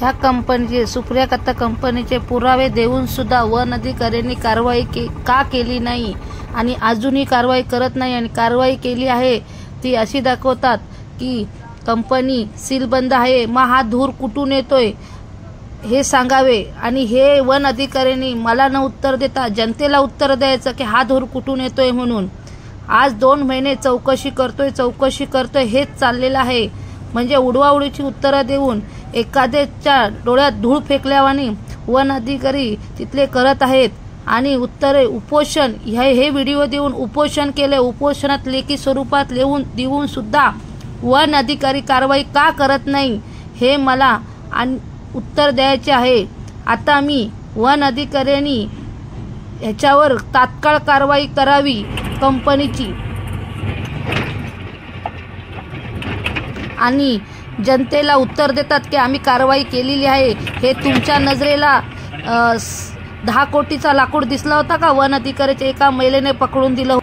ह्या कंपनीचे सुप्रिया कत्ता कंपनीचे पुरावे देऊन सुद्धा वन अधिकाऱ्यांनी कारवाई का केली नाही आणि अजूनही कारवाई करत नाही आणि कारवाई केली आहे ती अशी दाखवतात की कंपनी सीलबंद आहे। मग हा धूर कुठून येतोय हे सांगावे आणि हे वन अधिकाऱ्यांनी मला न उत्तर देता जनतेला उत्तर द्यायचं की हा धूर कुठून येतोय म्हणून। आज 2 महिने चौकशी करतोय हेच चाललेलं आहे। म्हणजे उडवाउडीची उत्तरं देऊन एखाद्याच्या डोळ्यात धूळ फेकल्यावानी वन अधिकारी तिथले करत आहेत आणि उत्तरे उपोषण हे व्हिडिओ देऊन उपोषण केले। उपोषणात लेखी स्वरूपात देऊन सुद्धा वन अधिकारी कारवाई का करत नाही हे मला उत्तर द्यायचे आहे। आता मी वन अधिकाऱ्यांनी ह्याच्यावर तात्काळ कारवाई करावी कंपनीची आणि जनतेला उत्तर देतात की आम्ही कारवाई केलेली आहे। हे तुमच्या नजरेला 10 कोटीचा लाकूड दिसला होता का? वन अधिकाऱ्याच्या एका महिलेने पकडून दिलं।